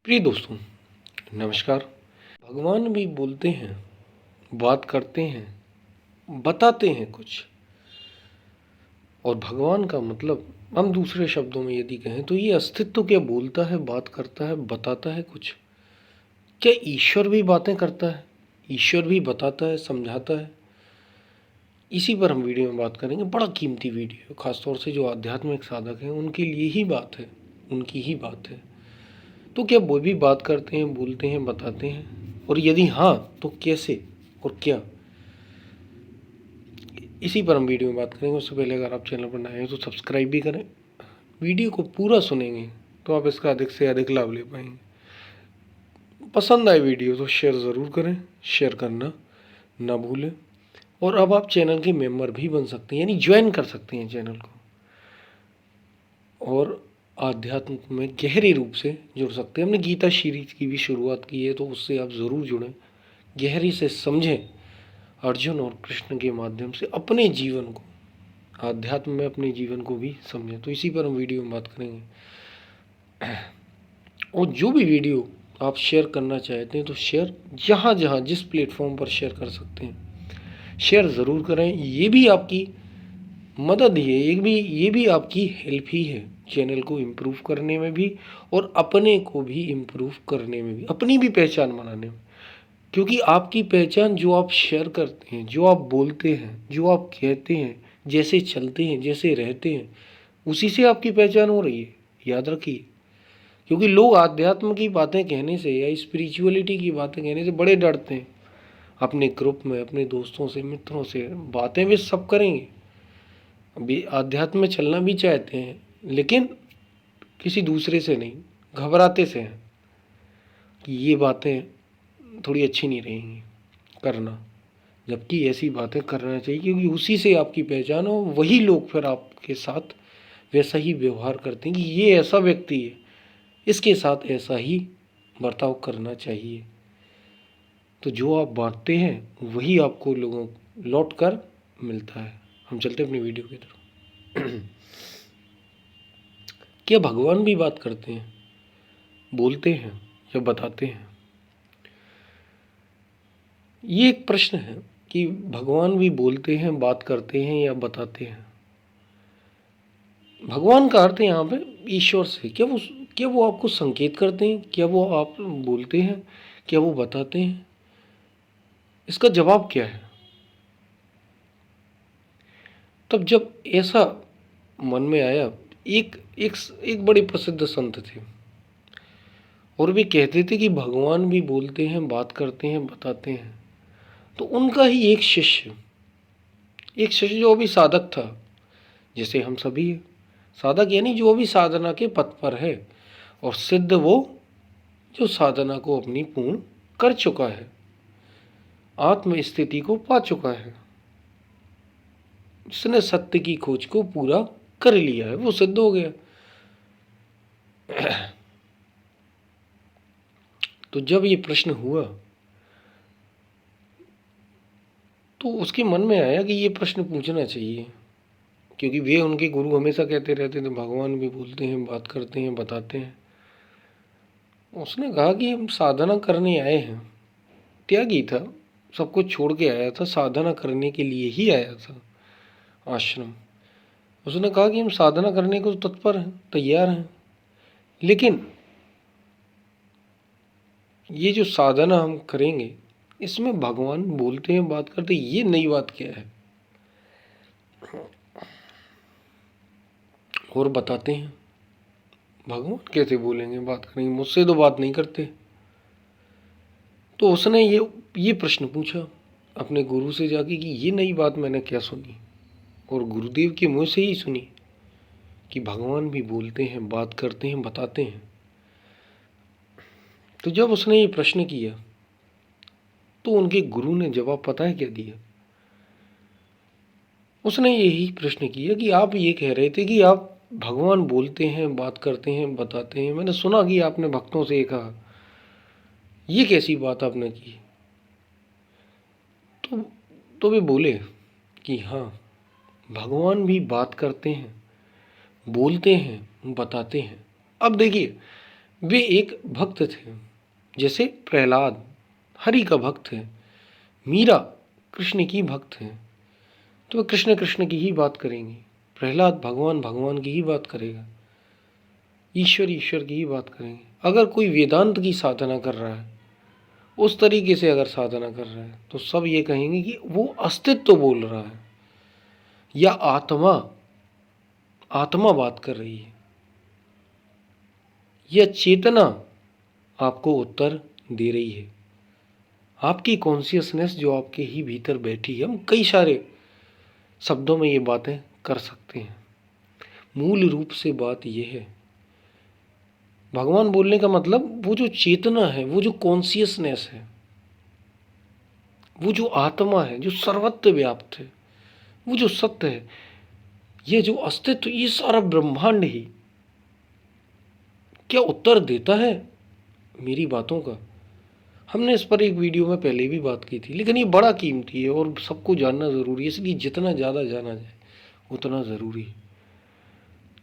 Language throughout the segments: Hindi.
प्रिय दोस्तों, नमस्कार। भगवान भी बोलते हैं, बात करते हैं, बताते हैं कुछ। और भगवान का मतलब हम दूसरे शब्दों में यदि कहें तो ये अस्तित्व क्या बोलता है, बात करता है, बताता है कुछ। क्या ईश्वर भी बातें करता है? ईश्वर भी बताता है, समझाता है? इसी पर हम वीडियो में बात करेंगे। बड़ा कीमती वीडियो है, खासतौर से जो आध्यात्मिक साधक हैं उनके लिए ही बात है, उनकी ही बात है। तो क्या वो भी बात करते हैं, बोलते हैं, बताते हैं? और यदि हाँ, तो कैसे और क्या? इसी पर हम वीडियो में बात करेंगे। उससे पहले अगर आप चैनल पर नए हैं तो सब्सक्राइब भी करें। वीडियो को पूरा सुनेंगे तो आप इसका अधिक से अधिक लाभ ले पाएंगे। पसंद आए वीडियो तो शेयर ज़रूर करें, शेयर करना ना भूलें। और अब आप चैनल के मेंबर भी बन सकते हैं, यानी ज्वाइन कर सकते हैं चैनल को, और आध्यात्म में गहरे रूप से जुड़ सकते हैं। हमने गीता सीरीज की भी शुरुआत की है, तो उससे आप ज़रूर जुड़ें, गहरी से समझें अर्जुन और कृष्ण के माध्यम से अपने जीवन को, आध्यात्म में अपने जीवन को भी समझें। तो इसी पर हम वीडियो में बात करेंगे। और जो भी वीडियो आप शेयर करना चाहते हैं तो शेयर जहाँ जहाँ जिस प्लेटफॉर्म पर शेयर कर सकते हैं शेयर ज़रूर करें। ये भी आपकी मदद ही है, ये भी आपकी हेल्प ही है, चैनल को इम्प्रूव करने में भी और अपने को भी इम्प्रूव करने में भी, अपनी भी पहचान बनाने में। क्योंकि आपकी पहचान जो आप शेयर करते हैं, जो आप बोलते हैं, जो आप कहते हैं, जैसे चलते हैं, जैसे रहते हैं, उसी से आपकी पहचान हो रही है, याद रखिए। क्योंकि लोग आध्यात्म की बातें कहने से या स्पिरिचुअलिटी की बातें कहने से बड़े डरते हैं। अपने ग्रुप में, अपने दोस्तों से, मित्रों से बातें वे सब करेंगे, अभी आध्यात्म में चलना भी चाहते हैं, लेकिन किसी दूसरे से नहीं, घबराते से हैं कि ये बातें थोड़ी अच्छी नहीं रहेंगी करना। जबकि ऐसी बातें करना चाहिए, क्योंकि उसी से आपकी पहचान हो। वही लोग फिर आपके साथ वैसा ही व्यवहार करते हैं कि ये ऐसा व्यक्ति है, इसके साथ ऐसा ही बर्ताव करना चाहिए। तो जो आप बांटते हैं वही आपको लोगों लौट कर मिलता है। हम चलते हैं अपनी वीडियो की तरफ। क्या भगवान भी बात करते हैं, बोलते हैं या बताते हैं? ये एक प्रश्न है कि भगवान भी बोलते हैं, बात करते हैं या बताते हैं। भगवान का अर्थ है यहाँ पे ईश्वर से। क्या वो आपको संकेत करते हैं? क्या वो आप बोलते हैं? क्या वो बताते हैं? इसका जवाब क्या है? तब जब ऐसा मन में आया, एक एक एक बड़े प्रसिद्ध संत थे, और वे कहते थे कि भगवान भी बोलते हैं, बात करते हैं, बताते हैं। तो उनका ही एक शिष्य जो अभी साधक था, जैसे हम सभी हैं, साधक यानी जो अभी साधना के पथ पर है, और सिद्ध वो जो साधना को अपनी पूर्ण कर चुका है, आत्म स्थिति को पा चुका है, जिसने सत्य की खोज को पूरा कर लिया है, वो सिद्ध हो गया। तो जब ये प्रश्न हुआ तो उसके मन में आया कि ये प्रश्न पूछना चाहिए, क्योंकि वे उनके गुरु हमेशा कहते रहते थे भगवान भी बोलते हैं, बात करते हैं, बताते हैं। उसने कहा कि हम साधना करने आए हैं। त्यागी था, सब कुछ छोड़ के आया था, साधना करने के लिए ही आया था आश्रम। उसने कहा कि हम साधना करने को तत्पर हैं, तैयार हैं, लेकिन ये जो साधना हम करेंगे इसमें भगवान बोलते हैं, बात करते हैं, ये नई बात क्या है? और बताते हैं, भगवान कैसे बोलेंगे, बात करेंगे? मुझसे तो बात नहीं करते। तो उसने ये प्रश्न पूछा अपने गुरु से जाके कि ये नई बात मैंने क्या सुनी, और गुरुदेव के मुंह से ही सुनी कि भगवान भी बोलते हैं, बात करते हैं, बताते हैं। तो जब उसने ये प्रश्न किया तो उनके गुरु ने जवाब पता है क्या दिया? उसने यही प्रश्न किया कि आप ये कह रहे थे कि आप भगवान बोलते हैं, बात करते हैं, बताते हैं, मैंने सुना कि आपने भक्तों से ये कहा, ये कैसी बात आपने की? तो तो वे बोले कि हाँ, भगवान भी बात करते हैं, बोलते हैं, बताते हैं। अब देखिए, वे एक भक्त थे, जैसे प्रहलाद हरि का भक्त है, मीरा कृष्ण की भक्त है, तो वे कृष्ण कृष्ण की ही बात करेंगी। प्रहलाद भगवान भगवान की ही बात करेगा, ईश्वर ईश्वर की ही बात करेंगे। अगर कोई वेदांत की साधना कर रहा है, उस तरीके से अगर साधना कर रहा है, तो सब ये कहेंगे कि वो अस्तित्व बोल रहा है या आत्मा आत्मा बात कर रही है, या चेतना आपको उत्तर दे रही है। आपकी कॉन्शियसनेस जो आपके ही भीतर बैठी है, हम कई सारे शब्दों में ये बातें कर सकते हैं। मूल रूप से बात यह है, भगवान बोलने का मतलब वो जो चेतना है, वो जो कॉन्शियसनेस है, वो जो आत्मा है, जो सर्वत्र व्याप्त है, वो जो सत्य है, ये जो अस्तित्व, ये सारा ब्रह्मांड ही क्या उत्तर देता है मेरी बातों का। हमने इस पर एक वीडियो में पहले भी बात की थी, लेकिन ये बड़ा कीमती है और सबको जानना ज़रूरी है, इसलिए जितना ज़्यादा जाना जाए उतना ज़रूरी है।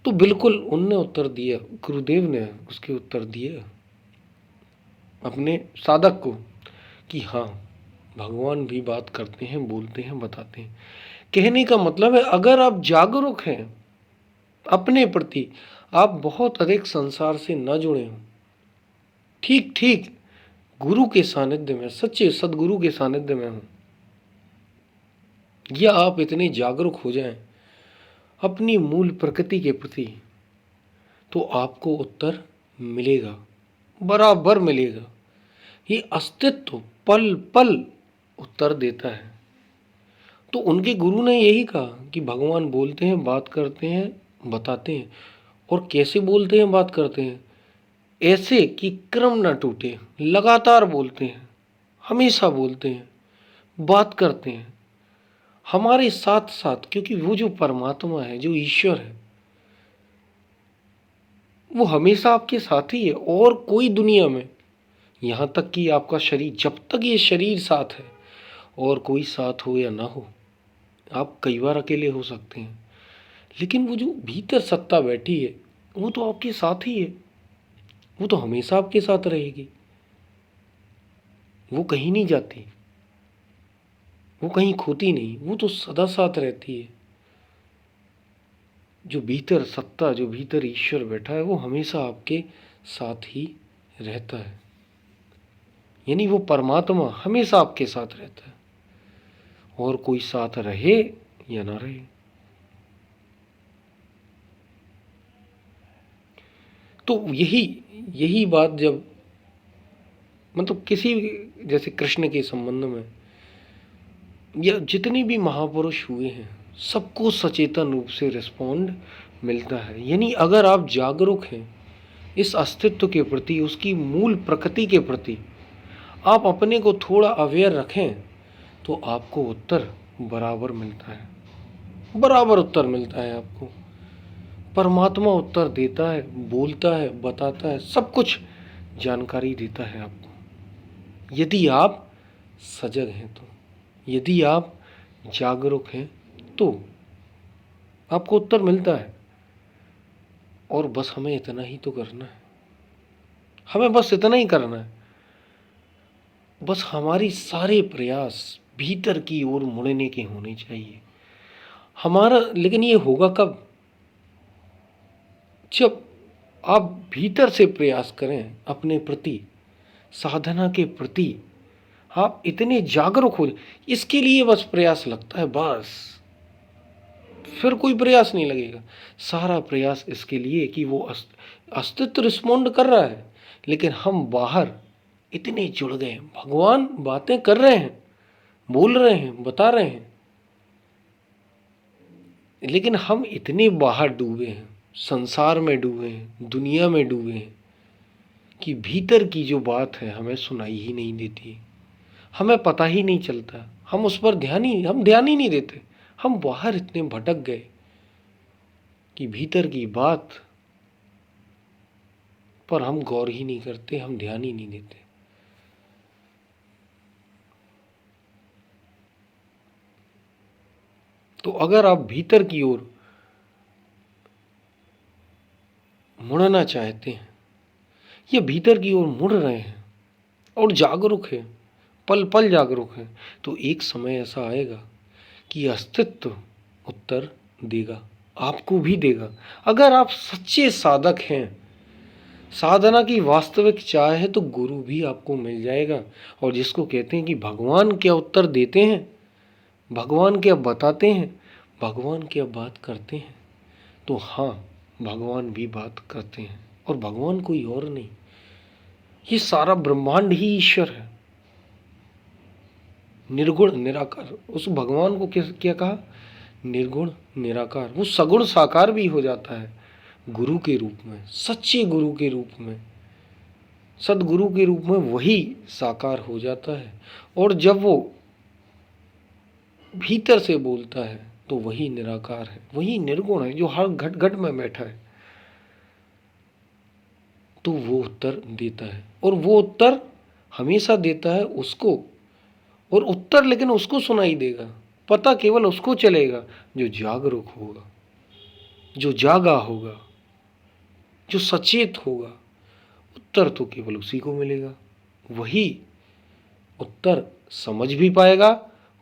तो बिल्कुल उनने उत्तर दिया, गुरुदेव ने उसके उत्तर दिए अपने साधक को कि हाँ, भगवान भी बात करते हैं, बोलते हैं, बताते हैं। कहने का मतलब है, अगर आप जागरूक हैं अपने प्रति, आप बहुत अधिक संसार से न जुड़े हों, ठीक ठीक गुरु के सानिध्य में, सच्चे सदगुरु के सानिध्य में हों, या आप इतने जागरूक हो जाएं अपनी मूल प्रकृति के प्रति, तो आपको उत्तर मिलेगा, बराबर मिलेगा। ये अस्तित्व पल पल उत्तर देता है। तो उनके गुरु ने यही कहा कि भगवान बोलते हैं, बात करते हैं, बताते हैं। और कैसे बोलते हैं, बात करते हैं? ऐसे कि क्रम ना टूटे, लगातार बोलते हैं, हमेशा बोलते हैं, बात करते हैं हमारे साथ साथ, क्योंकि वो जो परमात्मा है, जो ईश्वर है, वो हमेशा आपके साथ ही है। और कोई दुनिया में, यहाँ तक कि आपका शरीर, जब तक ये शरीर साथ है, और कोई साथ हो या ना हो, आप कई बार अकेले हो सकते हैं, लेकिन वो जो भीतर सत्ता बैठी है, वो तो आपके साथ ही है, वो तो हमेशा आपके साथ रहेगी, वो कहीं नहीं जाती, वो कहीं खोती नहीं, वो तो सदा साथ रहती है। जो भीतर सत्ता, जो भीतर ईश्वर बैठा है, वो हमेशा आपके साथ ही रहता है। यानी वो परमात्मा हमेशा आपके साथ रहता है, और कोई साथ रहे या ना रहे। तो यही यही बात जब, मतलब किसी, जैसे कृष्ण के संबंध में, या जितने भी महापुरुष हुए हैं, सबको सचेतन रूप से रिस्पॉन्ड मिलता है। यानी अगर आप जागरूक हैं इस अस्तित्व के प्रति, उसकी मूल प्रकृति के प्रति, आप अपने को थोड़ा अवेयर रखें, तो आपको उत्तर बराबर मिलता है, बराबर उत्तर मिलता है आपको। परमात्मा उत्तर देता है, बोलता है, बताता है, सब कुछ जानकारी देता है आपको, यदि आप सजग हैं तो, यदि आप जागरूक हैं तो आपको उत्तर मिलता है। और बस हमें इतना ही तो करना है, हमें बस इतना ही करना है। बस हमारी सारे प्रयास भीतर की ओर मुड़ने के होने चाहिए हमारा। लेकिन ये होगा कब? जब आप भीतर से प्रयास करें अपने प्रति, साधना के प्रति आप इतने जागरूक हो, इसके लिए बस प्रयास लगता है, बस फिर कोई प्रयास नहीं लगेगा। सारा प्रयास इसके लिए कि वो अस्तित्व रिस्पॉन्ड कर रहा है, लेकिन हम बाहर इतने जुड़ गए, भगवान बातें कर रहे हैं, बोल रहे हैं, बता रहे हैं, लेकिन हम इतने बाहर डूबे हैं, संसार में डूबे हैं, दुनिया में डूबे हैं, कि भीतर की जो बात है हमें सुनाई ही नहीं देती, हमें पता ही नहीं चलता, हम उस पर ध्यान ही नहीं देते। हम बाहर इतने भटक गए कि भीतर की बात पर हम गौर ही नहीं करते, हम ध्यान ही नहीं देते। तो अगर आप भीतर की ओर मुड़ना चाहते हैं, ये भीतर की ओर मुड़ रहे हैं और जागरूक है, पल पल जागरूक है, तो एक समय ऐसा आएगा कि अस्तित्व उत्तर देगा, आपको भी देगा। अगर आप सच्चे साधक हैं, साधना की वास्तविक चाह है, तो गुरु भी आपको मिल जाएगा। और जिसको कहते हैं कि भगवान क्या उत्तर देते हैं, भगवान क्या बताते हैं, भगवान क्या बात करते हैं, तो हाँ, भगवान भी बात करते हैं। और भगवान कोई और नहीं, ये सारा ब्रह्मांड ही ईश्वर है, निर्गुण निराकार। उस भगवान को क्या कहा? निर्गुण निराकार। वो सगुण साकार भी हो जाता है गुरु के रूप में, सच्चे गुरु के रूप में, सदगुरु के रूप में वही साकार हो जाता है। और जब वो भीतर से बोलता है तो वही निराकार है, वही निर्गुण है जो हर घट घट में बैठा है, तो वो उत्तर देता है। और वो उत्तर हमेशा देता है उसको, और उत्तर लेकिन उसको सुनाई देगा, पता केवल उसको चलेगा जो जागरूक होगा, जो जागा होगा, जो सचेत होगा। उत्तर तो केवल उसी को मिलेगा, वही उत्तर समझ भी पाएगा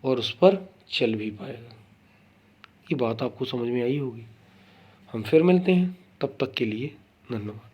और उस पर चल भी पाएगा। ये बात आपको समझ में आई होगी। हम फिर मिलते हैं, तब तक के लिए धन्यवाद।